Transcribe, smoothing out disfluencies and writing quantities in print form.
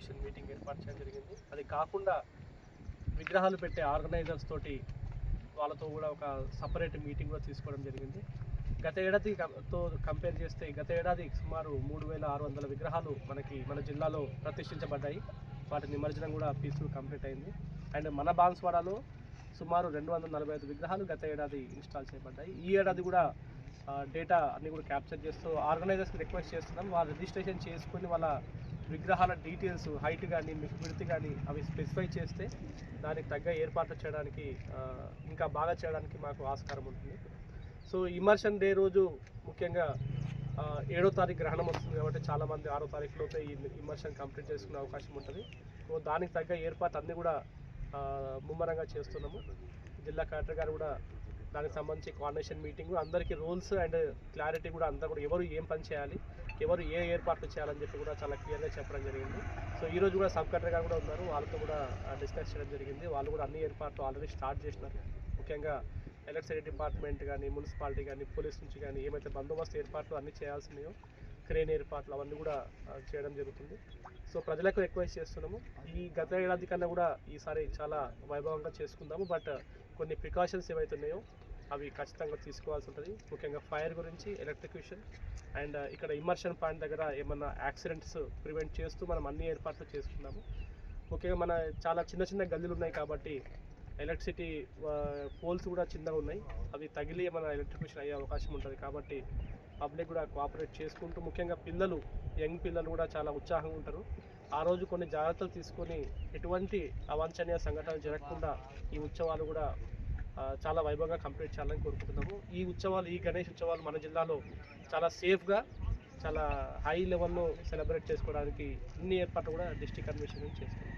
Coordination meeting ఏర్పాటు చేయడం జరిగింది. అది కాకుండా విగ్రహాలు పెట్టే ఆర్గనైజర్స్ తోటి వాళ్ళతో కూడా ఒక సపరేట్ మీటింగ్ కూడా తీసుకోవడం జరిగింది. గత ఏడాదితో కంపేర్ చేస్తే గత ఏడాది సుమారు 3600 విగ్రహాలు మన జిల్లాలో ప్రతిష్ఠించబడ్డాయి. వాటి నిమజ్జనం కూడా పీస్ఫుల్ కంప్లీట్ అయింది. అండ్ మన బాన్స్వాడలో సుమారు 245 విగ్రహాలు గత ఏడాది ఇన్స్టాల్ చేయబడ్డాయి. ఈ ఏడాది కూడా డేటా అన్నీ కూడా క్యాప్చర్ చేస్తూ ఆర్గనైజర్స్కి రిక్వెస్ట్ చేస్తున్నాం. వాళ్ళు రిజిస్ట్రేషన్ చేసుకుని వాళ్ళ విగ్రహాల డీటెయిల్స్ హైట్ కానీ విడ్త్ కానీ అవి స్పెసిఫై చేస్తే దానికి తగ్గ ఏర్పాట్లు చేయడానికి ఇంకా బాగా చేయడానికి మాకు ఆస్కారం ఉంటుంది. సో ఇమర్షన్ డే రోజు ముఖ్యంగా 7వ తారీఖు గ్రహణం వస్తుంది కాబట్టి చాలామంది 6వ తారీఖులోపే ఈ ఇమర్షన్ కంప్లీట్ చేసుకునే అవకాశం ఉంటుంది. సో దానికి తగ్గ ఏర్పాటు అన్నీ కూడా ముమ్మరంగా చేస్తున్నాము. జిల్లా కలెక్టర్ గారు కూడా దానికి సంబంధించి కోఆర్డినేషన్ మీటింగ్ అందరికీ రూల్స్ అండ్ క్లారిటీ కూడా అంతా కూడా ఎవరు ఏం పని చేయాలి, ఎవరు ఏ ఏర్పాట్లు చేయాలని చెప్పి కూడా చాలా క్లియర్గా చెప్పడం జరిగింది. సో ఈరోజు కూడా సబ్ కలెక్టర్ గారు కూడా ఉన్నారు, వాళ్ళతో కూడా డిస్కస్ చేయడం జరిగింది. వాళ్ళు కూడా అన్ని ఏర్పాట్లు ఆల్రెడీ స్టార్ట్ చేసినారు. ముఖ్యంగా ఎలక్ట్రిసిటీ డిపార్ట్మెంట్ కానీ, మున్సిపాలిటీ కానీ, పోలీస్ నుంచి కానీ ఏమైతే బందోబస్తు ఏర్పాట్లు అన్నీ చేయాల్సినాయో క్రేన్ ఏర్పాట్లు అవన్నీ కూడా చేయడం జరుగుతుంది. సో ప్రజలకు రిక్వెస్ట్ చేస్తున్నాము, ఈ గత ఏడాది కన్నా కూడా ఈసారి చాలా వైభవంగా చేసుకుందాము. బట్ కొన్ని ప్రికాషన్స్ ఏవైతే ఉన్నాయో అవి ఖచ్చితంగా తీసుకోవాల్సి ఉంటుంది. ముఖ్యంగా ఫైర్ గురించి, ఎలక్ట్రిక్యూషన్ అండ్ ఇక్కడ ఇమర్షన్ పాయింట్ దగ్గర ఏమన్నా యాక్సిడెంట్స్ ప్రివెంట్ చేస్తూ మనం అన్ని ఏర్పాట్లు చేసుకుందాము. ముఖ్యంగా మన చాలా చిన్న చిన్న గల్లీలు ఉన్నాయి కాబట్టి ఎలక్ట్రిసిటీ పోల్స్ కూడా చిన్నగా ఉన్నాయి, అవి తగిలి మన ఎలక్ట్రిక్యూషన్ అయ్యే అవకాశం ఉంటుంది. కాబట్టి పబ్లిక్ కూడా కోఆపరేట్ చేసుకుంటూ ముఖ్యంగా పిల్లలు, యంగ్ పిల్లలు కూడా చాలా ఉత్సాహంగా ఉంటారు. ఆ రోజు కొన్ని జాగ్రత్తలు తీసుకొని ఎటువంటి అవాంఛనీయ సంఘటనలు జరగకుండా ఈ ఉత్సవాలు కూడా చాలా వైభవంగా కంప్లీట్ చేయాలని కోరుకుంటున్నాము. ఈ గణేష్ ఉత్సవాలు మన జిల్లాలో చాలా సేఫ్గా, చాలా హై లెవెల్లో సెలబ్రేట్ చేసుకోవడానికి అన్ని ఏర్పాట్లు కూడా డిస్ట్రిక్ట్ అడ్మినిస్ట్రేషన్ చేస్తున్నాం.